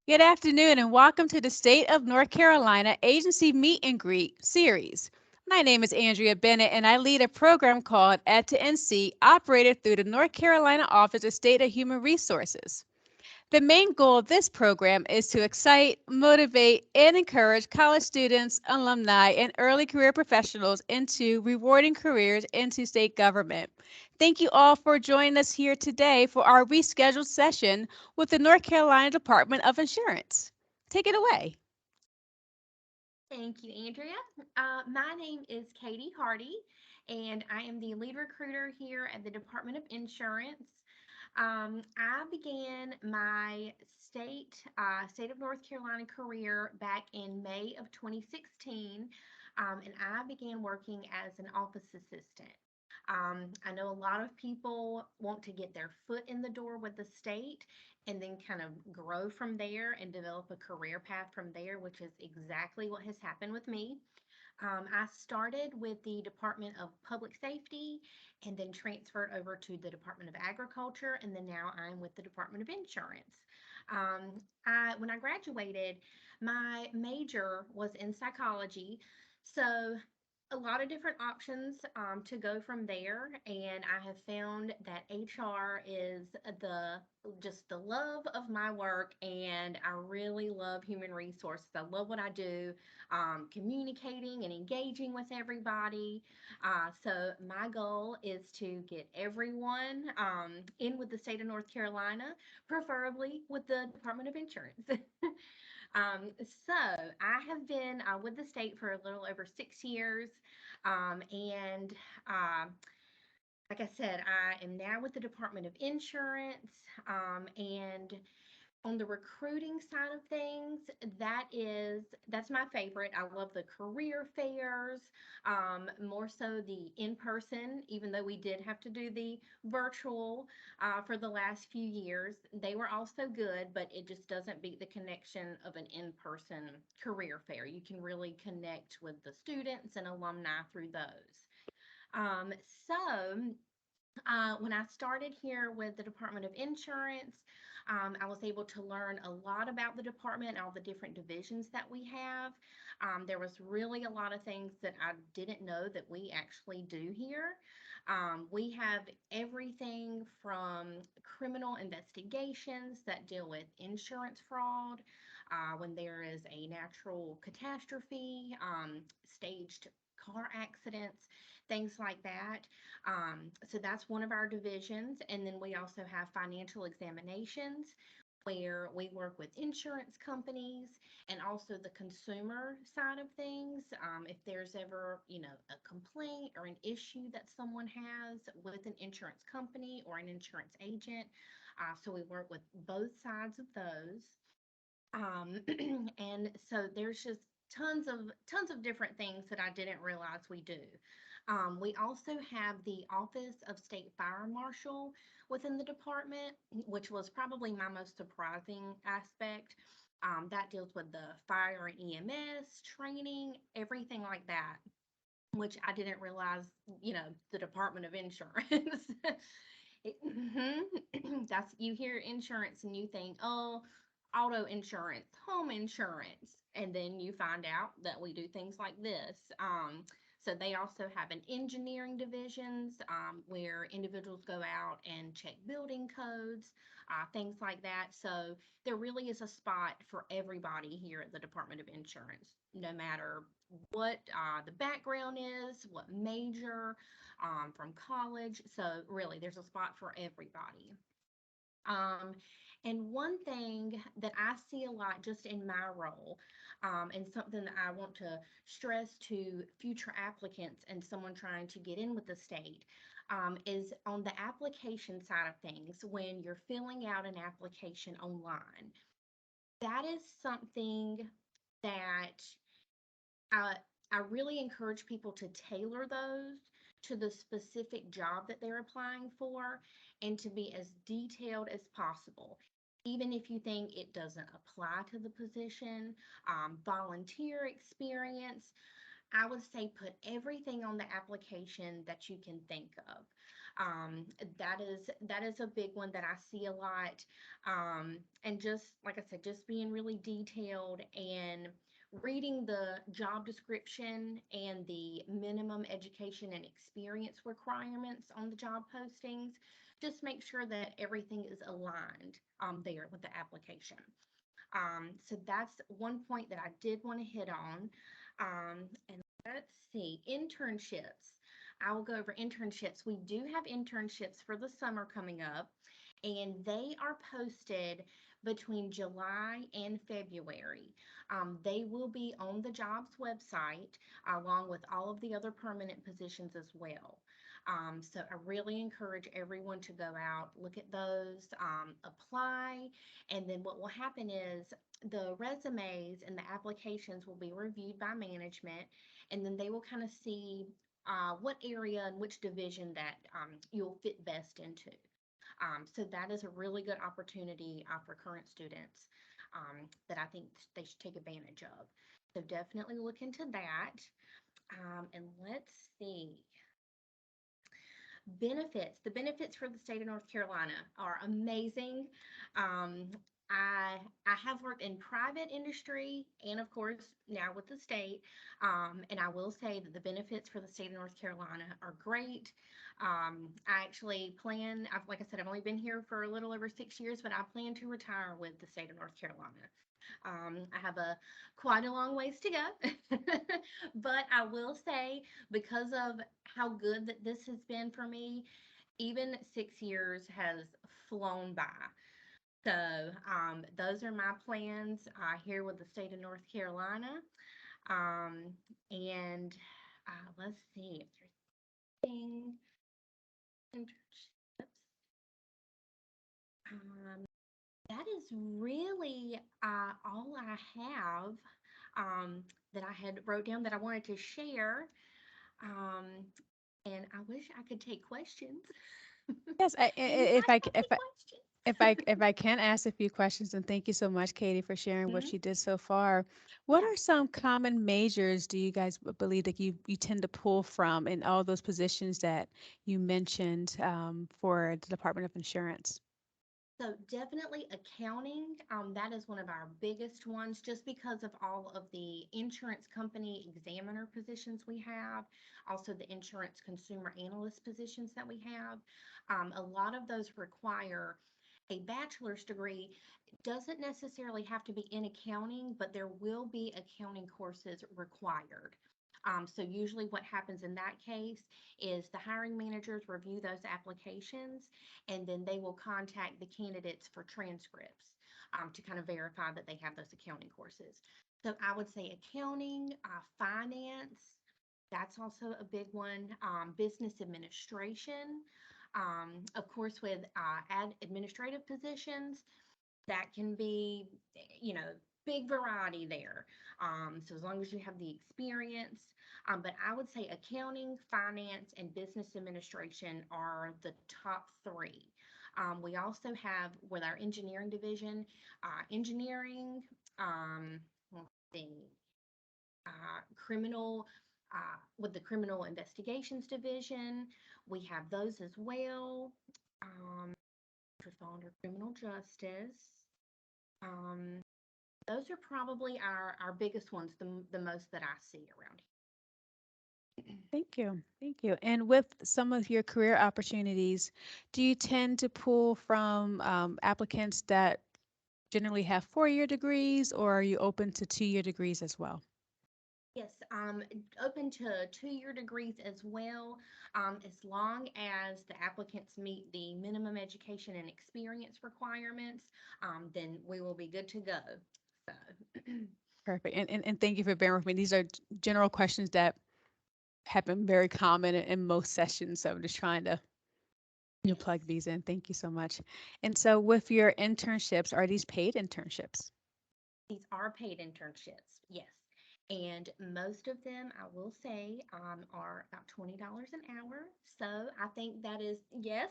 Good afternoon and welcome to the State of North Carolina Agency Meet and Greet series. My name is Andrea Bennett and I lead a program called Ed to NC operated through the North Carolina Office of State of Human Resources. The main goal of this program is to excite, motivate, and encourage college students, alumni, and early career professionals into rewarding careers into state government. Thank you all for joining us here today for our rescheduled session with the North Carolina Department of Insurance. Take it away. Thank you, Andrea. My name is Katie Hardy, and I am the lead recruiter here at the Department of Insurance. I began my state of North Carolina career back in May of 2016, and I began working as an office assistant. I know a lot of people want to get their foot in the door with the state and then kind of grow from there and develop a career path from there, which is exactly what has happened with me. I started with the Department of Public Safety and then transferred over to the Department of Agriculture, and then now I'm with the Department of Insurance. When I graduated, my major was in psychology, so a lot of different options to go from there, and I have found that HR is the just the love of my work, and I really love human resources. I love what I do, communicating and engaging with everybody. So my goal is to get everyone in with the state of North Carolina, preferably with the Department of Insurance. So I have been with the state for a little over 6 years, and like I said, I am now with the Department of Insurance, and on the recruiting side of things, that's my favorite. I love the career fairs, more so the in person, even though we did have to do the virtual for the last few years. They were also good, but it just doesn't beat the connection of an in person career fair. You can really connect with the students and alumni through those. Um, so, when I started here with the Department of Insurance, I was able to learn a lot about the department, all the different divisions that we have. There was really a lot of things that I didn't know that we actually do here. We have everything from criminal investigations that deal with insurance fraud, when there is a natural catastrophe, staged car accidents, things like that. So that's one of our divisions. And then we also have financial examinations where we work with insurance companies and also the consumer side of things. If there's ever, a complaint or an issue that someone has with an insurance company or an insurance agent. So we work with both sides of those. And so there's just tons of different things that I didn't realize we do. We also have the Office of State Fire Marshal within the department, which was probably my most surprising aspect. That deals with the fire and EMS training, everything like that, which I didn't realize, the Department of Insurance. That's, you hear insurance and you think, oh, auto insurance, home insurance, and then you find out that we do things like this. So they also have an engineering divisions, where individuals go out and check building codes, things like that. So there really is a spot for everybody here at the Department of Insurance, no matter what the background is, what major, from college. So really, there's a spot for everybody. Um, and one thing that I see a lot just in my role, and something that I want to stress to future applicants and someone trying to get in with the state, is on the application side of things. When you're filling out an application online, that is something that I I really encourage people to tailor those to the specific job that they're applying for and to be as detailed as possible. Even if you think it doesn't apply to the position, volunteer experience, I would say put everything on the application that you can think of. Um, that is a big one that I see a lot. And just like I said, just being really detailed and reading the job description and the minimum education and experience requirements on the job postings. Just make sure that everything is aligned there with the application. So that's one point that I did want to hit on. And let's see, internships. I will go over internships. We do have internships for the summer coming up, and they are posted between July and February. They will be on the jobs website along with all of the other permanent positions as well. So I really encourage everyone to go out, look at those, apply, and then what will happen is the resumes and the applications will be reviewed by management, and then they will kind of see what area and which division that you'll fit best into. So that is a really good opportunity for current students that I think they should take advantage of. So definitely look into that. And let's see. Benefits. The benefits for the state of North Carolina are amazing. Um, I have worked in private industry and of course now with the state. And I will say that the benefits for the state of North Carolina are great. I actually plan, like I said, I've only been here for a little over 6 years, but I plan to retire with the state of North Carolina. I have a quite a long ways to go, but I will say because of how good that this has been for me, even 6 years has flown by. So those are my plans here with the state of North Carolina. Um, and let's see if there's anything. Internships. Um, that is really all I have that I had wrote down that I wanted to share. Um, and I wish I could take questions. Yes, Anybody have any if I can ask a few questions, and thank you so much, Katie, for sharing what questions? you did so far. What Yeah. are some common majors do you guys believe that you tend to pull from in all those positions that you mentioned for the Department of Insurance? So definitely accounting. That is one of our biggest ones just because of all of the insurance company examiner positions we have, also the insurance consumer analyst positions that we have. A lot of those require a bachelor's degree. It doesn't necessarily have to be in accounting, but there will be accounting courses required. So usually what happens in that case is the hiring managers review those applications and then they will contact the candidates for transcripts to kind of verify that they have those accounting courses. So I would say accounting, finance, that's also a big one. Business administration, of course, with administrative positions, that can be, you know, big variety there. So as long as you have the experience, but I would say accounting, finance, and business administration are the top three. We also have with our engineering division, engineering, let's see, criminal, with the criminal investigations division, we have those as well. Which fall under criminal justice. Um, those are probably our biggest ones, the most that I see around Thank you. Thank you. And with some of your career opportunities, do you tend to pull from applicants that generally have 4-year degrees, or are you open to 2-year degrees as well? here. Yes, open to 2 year degrees as well, as long as the applicants meet the minimum education and experience requirements, then we will be good to go. So, Perfect. And thank you for bearing with me. These are general questions that have been very common in most sessions. So I'm just trying to yes, plug these in. Thank you so much. And so with your internships, are these paid internships? these are paid internships. Yes. And most of them, I will say, are about $20 an hour. So I think that is, yes.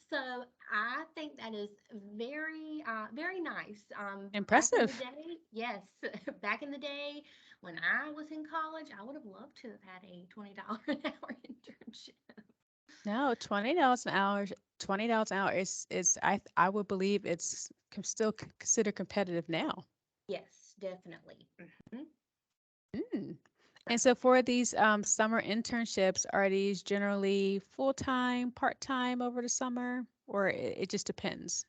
So I think that is very, very nice. Back in the Impressive. day, yes, back in the day when I was in college, I would have loved to have had a $20 an hour internship. No, $20 an hour. $20 an hour is I would believe it's still considered competitive now. Yes, definitely. Mm. So, And so for these summer internships, are these generally full-time, part-time over the summer, or it just depends?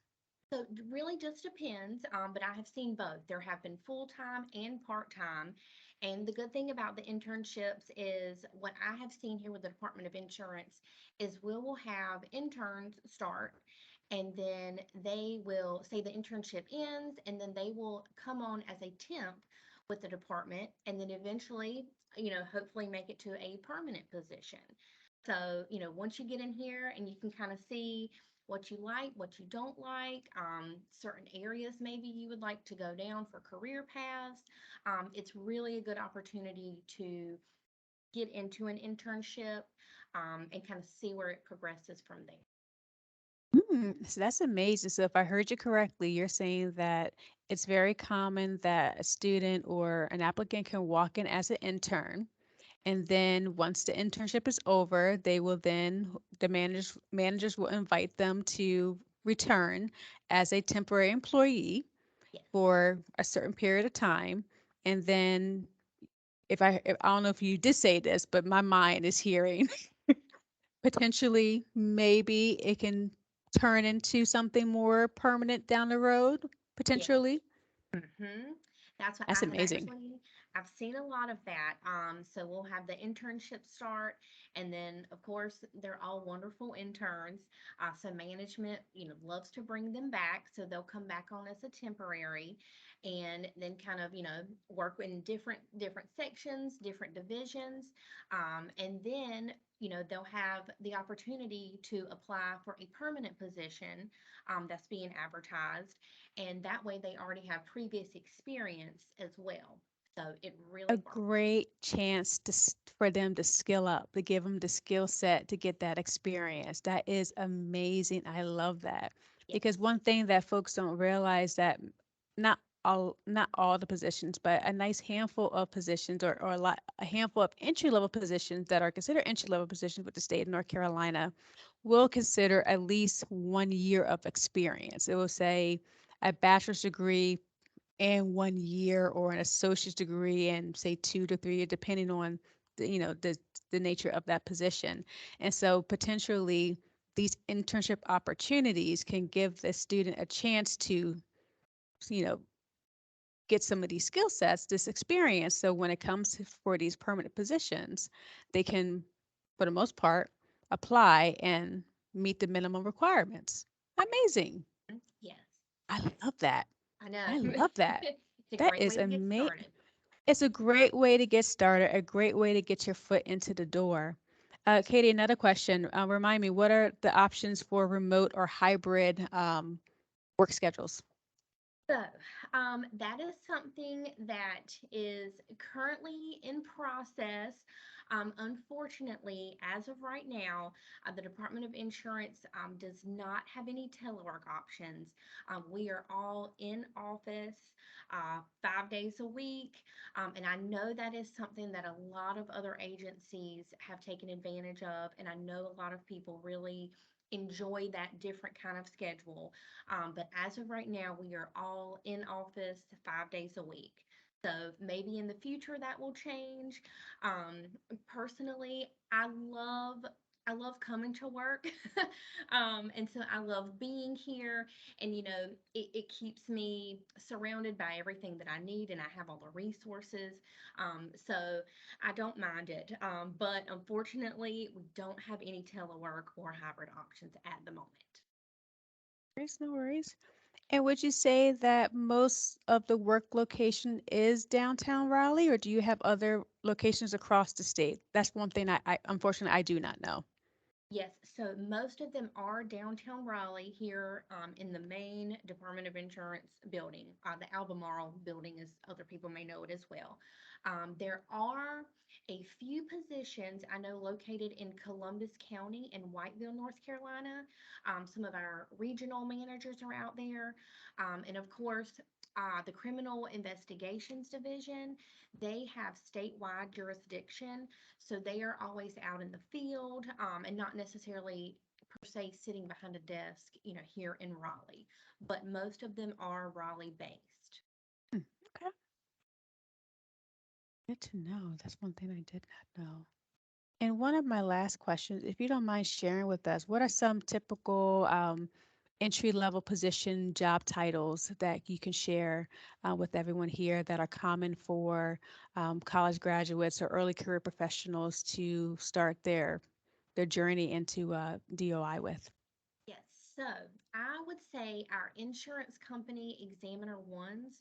so it really just depends, but I have seen both. There have been full-time and part-time. And the good thing about the internships is what I have seen here with the Department of Insurance is we will have interns start and then they will say the internship ends and then they will come on as a temp with the department and then eventually, hopefully make it to a permanent position. So, once you get in here and you can kind of see what you like, what you don't like, certain areas maybe you would like to go down for career paths. It's really a good opportunity to get into an internship and kind of see where it progresses from there. So that's amazing. So if I heard you correctly, you're saying that it's very common that a student or an applicant can walk in as an intern, and then once the internship is over, they will then the managers will invite them to return as a temporary employee Yes. for a certain period of time. And then if I don't know if you did say this, but my mind is hearing potentially maybe it can turn into something more permanent down the road, Yes. potentially. Hmm. That's what That's I have amazing. I've seen a lot of that. So we'll have the internship start, and then of course they're all wonderful interns. So management, loves to bring them back, so they'll come back on as a temporary, and then kind of, work in different sections, different divisions, and then. They'll have the opportunity to apply for a permanent position that's being advertised and that way they already have previous experience as well. So it A really works. great chance for them to skill up, to give them the skill set to get that experience. That is amazing. I love that. Yes. Because one thing that folks don't realize that not all the positions, but a nice handful of positions or a handful of entry level positions that are considered entry level positions with the state of North Carolina will consider at least 1 year of experience. It will say a bachelor's degree and 1 year or an associate's degree and say 2 to 3 years, depending on the nature of that position. And so potentially these internship opportunities can give the student a chance to, you know, get some of these skill sets, this experience. So when it comes for these permanent positions, they can, for the most part, apply and meet the minimum requirements. Amazing. Yes. I love that. I know. I love that. It's a That great is way to get amazing. started. It's a great way to get started, a great way to get your foot into the door. Katie, another question. Remind me, what are the options for remote or hybrid work schedules? So, that is something that is currently in process. Unfortunately, as of right now, the Department of Insurance does not have any telework options. We are all in office 5 days a week, and I know that is something that a lot of other agencies have taken advantage of, and I know a lot of people really enjoy that different kind of schedule. But as of right now, we are all in office 5 days a week. So maybe in the future that will change. Um, Personally, I love coming to work, and so I love being here. And it keeps me surrounded by everything that I need, and I have all the resources. So I don't mind it. But unfortunately, we don't have any telework or hybrid options at the moment. There's no worries. And would you say that most of the work location is downtown Raleigh, or do you have other locations across the state? That's one thing I unfortunately I do not know. Yes, so most of them are downtown Raleigh here in the main Department of Insurance building. The Albemarle building, as other people may know it as well. There are a few positions I know located in Columbus County and Whiteville, North Carolina. Some of our regional managers are out there. And of course, the Criminal Investigations Division, they have statewide jurisdiction, so they are always out in the field, and not necessarily per se sitting behind a desk, here in Raleigh, but most of them are Raleigh based. Hmm, okay, good to know. That's one thing I did not know. And one of my last questions, if you don't mind sharing with us, what are some typical entry level position job titles that you can share with everyone here that are common for college graduates or early career professionals to start their journey into DOI with? Yes, so I would say our insurance company examiner ones,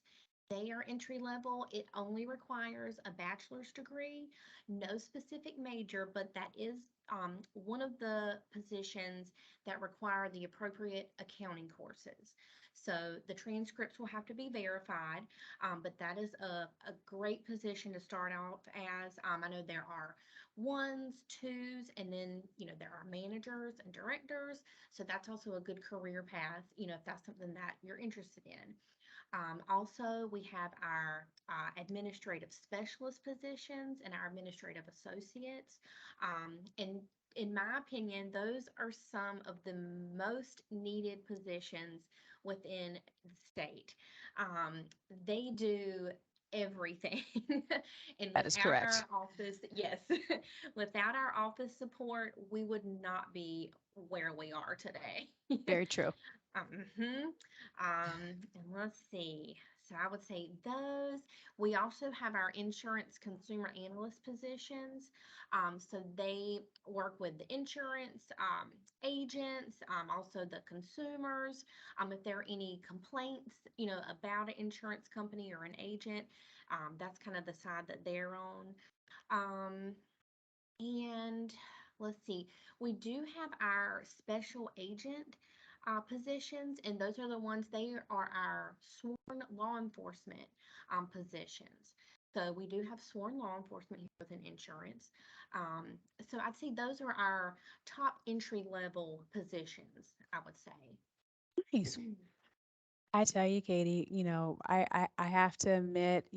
they are entry level. It only requires a bachelor's degree, no specific major, but that is one of the positions that require the appropriate accounting courses. So the transcripts will have to be verified, but that is a great position to start off as. I know there are ones, twos, and then, there are managers and directors. So that's also a good career path, if that's something that you're interested in. Also, we have our administrative specialist positions and our administrative associates. And in my opinion, those are some of the most needed positions within the state. Um, they do everything. And That is without our correct. office, yes, without our office support, we would not be where we are today. Very true. Mhm. And let's see. So I would say those. We also have our insurance consumer analyst positions. So they work with the insurance agents, also the consumers. If there are any complaints, about an insurance company or an agent, that's kind of the side that they're on. Um, and let's see, we do have our special agent positions, and those are the ones, they are our sworn law enforcement positions. So we do have sworn law enforcement here within insurance. So I'd say those are our top entry level positions, I would say. Nice. I tell you, Katie, I have to admit,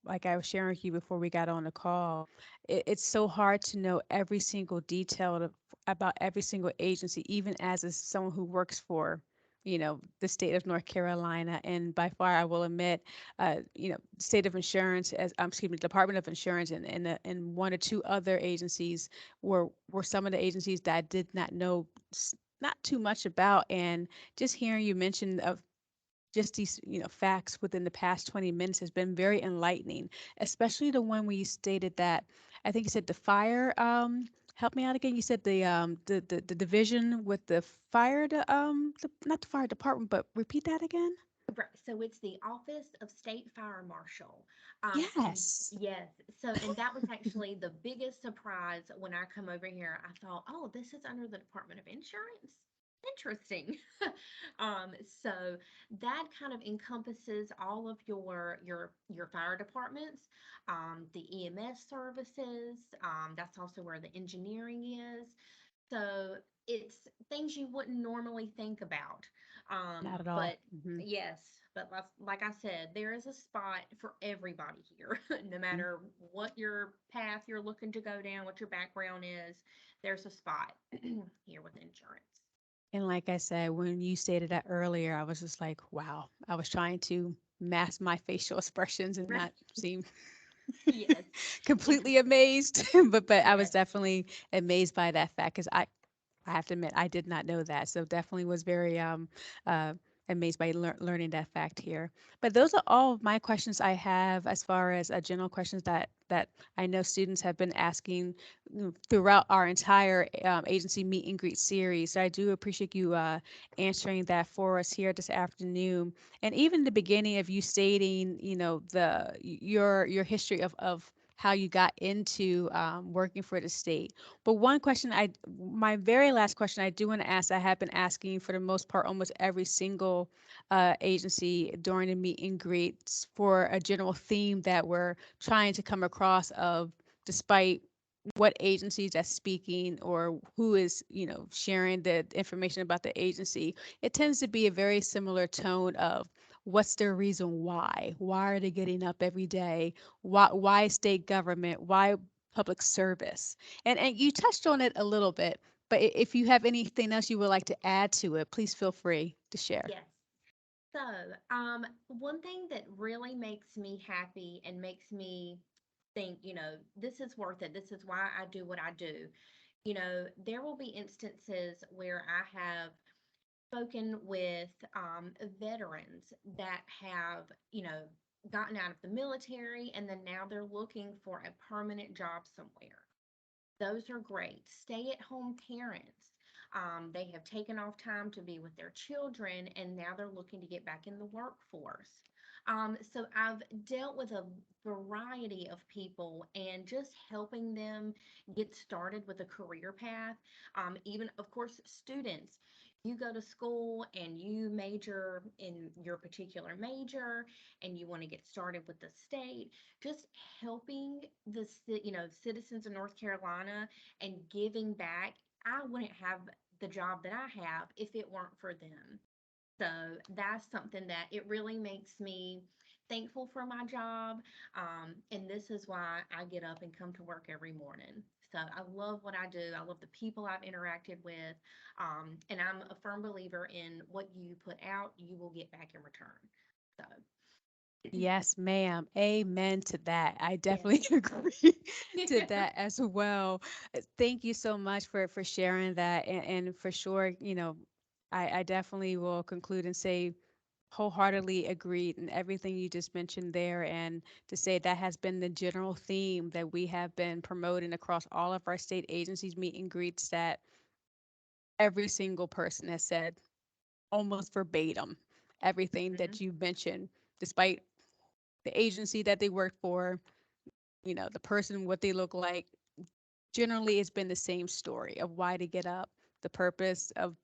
like I was sharing with you before we got on the call, it's so hard to know every single detail about every single agency, even as someone who works for, the state of North Carolina. And by far, I will admit, state of insurance, excuse me, Department of Insurance, and one or two other agencies were some of the agencies that I did not know not too much about. And just hearing you mention of just these facts within the past 20 minutes has been very enlightening, especially the one where you stated that, I think you said the fire, help me out again, you said the division with the fire, not the fire department, but repeat that again. Right. So it's the Office of State Fire Marshal. And Yes. yes, so and that was actually the biggest surprise when I come over here. I thought, oh, this is under the Department of Insurance. Interesting. So that kind of encompasses all of your fire departments, the EMS services. That's also where the engineering is. So it's things you wouldn't normally think about. Not at all. But yes, but like I said, there is a spot for everybody here. No matter what your path you're looking to go down, what your background is, there's a spot here with insurance. And like I said, when you stated that earlier, I was just like, wow. I was trying to mask my facial expressions and Right. not seem Yes. completely amazed. But I was Yes. definitely amazed by that fact because I have to admit I did not know that. So definitely was very uh, amazed by learning that fact here. But those are all of my questions I have as far as general questions that I know students have been asking throughout our entire agency meet and greet series. So I do appreciate you answering that for us here this afternoon. And even the beginning of you stating, your history of how you got into working for the state. But one question my very last question I do want to ask, I have been asking for the most part almost every single agency during the meet and greets for a general theme that we're trying to come across of, despite what agencies that's speaking or who is sharing the information about the agency, it tends to be a very similar tone of what's their reason why? Why are they getting up every day? Why state government? Why public service? And you touched on it a little bit, but if you have anything else you would like to add to it, please feel free to share. Yes. So, one thing that really makes me happy and makes me think, this is worth it. This is why I do what I do. There will be instances where I have spoken with veterans that have, gotten out of the military and then now they're looking for a permanent job somewhere. Those are great. Stay at home parents. They have taken off time to be with their children and now they're looking to get back in the workforce. So I've dealt with a variety of people and just helping them get started with a career path. Even, of course, students. You go to school and you major in your particular major and you want to get started with the state, just helping citizens of North Carolina and giving back. I wouldn't have the job that I have if it weren't for them. So that's something that it really makes me thankful for my job. And this is why I get up and come to work every morning. So I love what I do. I love the people I've interacted with. And I'm a firm believer in what you put out, you will get back in return. So, Yes, ma'am. Amen to that. I definitely yes. agree to that as well. Thank you so much for sharing that. And for sure, I definitely will conclude and say wholeheartedly agreed in everything you just mentioned there. And to say that has been the general theme that we have been promoting across all of our state agencies meet and greets, that every single person has said almost verbatim everything that Mhm. you mentioned, despite the agency that they work for, the person, what they look like. Generally, it's been the same story of why to get up, the purpose of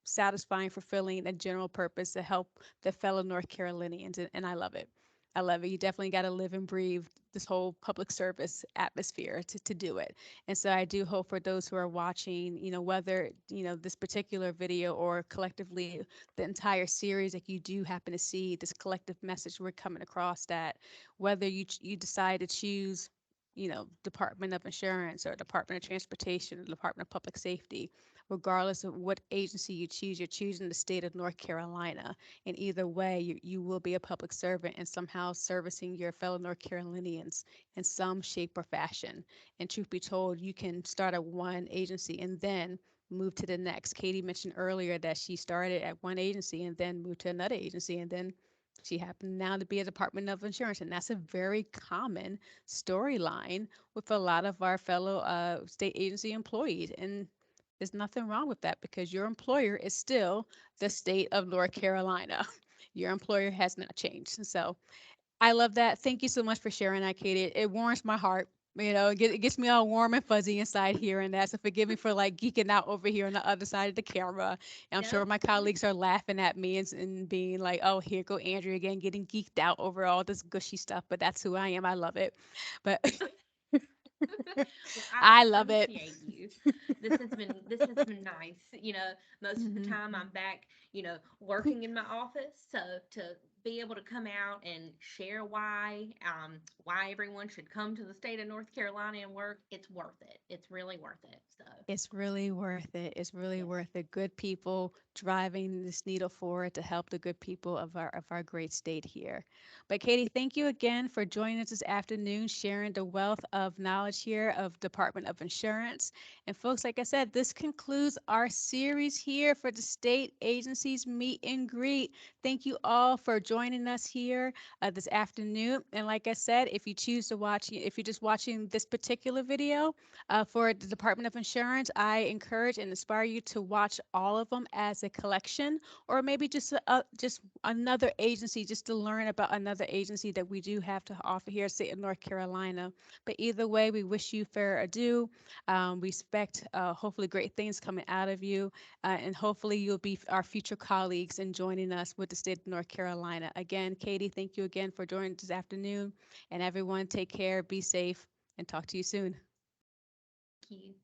satisfying, fulfilling a general purpose to help the fellow North Carolinians. And I love it. I love it. You definitely got to live and breathe this whole public service atmosphere to do it. And so I do hope for those who are watching, whether, this particular video or collectively the entire series, that you do happen to see this collective message we're coming across, that whether you decide to choose, Department of Insurance or Department of Transportation or Department of Public Safety, regardless of what agency you choose, you're choosing the state of North Carolina. And either way, you will be a public servant and somehow servicing your fellow North Carolinians in some shape or fashion. And truth be told, you can start at one agency and then move to the next. Katie mentioned earlier that she started at one agency and then moved to another agency, and then she happened now to be a Department of Insurance. And that's a very common storyline with a lot of our fellow state agency employees. And there's nothing wrong with that because your employer is still the state of North Carolina. Your employer has not changed. And so I love that. Thank you so much for sharing that, Katie. It warms my heart. It gets me all warm and fuzzy inside hearing that. So forgive me for like geeking out over here on the other side of the camera. And I'm sure Nope. my colleagues are laughing at me and being like, oh, here go Andrea again, getting geeked out over all this gushy stuff. But that's who I am. I love it. But Well, I I love it. appreciate you. This has been nice. Most of the Mhm. time I'm back, working in my office. So to be able to come out and share why everyone should come to the state of North Carolina and work, it's worth it. It's really worth it. So It's really worth it. It's really yes. worth it. Good people driving this needle forward to help the good people of our great state here. But Katie, thank you again for joining us this afternoon, sharing the wealth of knowledge here of Department of Insurance. And folks, like I said, this concludes our series here for the state agencies meet and greet. Thank you all for joining us here this afternoon. And like I said, if you choose to watch, if you're just watching this particular video, for the Department of Insurance, I encourage and inspire you to watch all of them as a collection, or maybe just another agency, just to learn about another agency that we do have to offer here, say in North Carolina. But either way, we wish you fair adieu. We expect hopefully great things coming out of you, and hopefully you'll be our future colleagues in joining us with the state of North Carolina. Again, Katie, thank you again for joining this afternoon, and everyone take care, be safe, and talk to you soon. Thank you.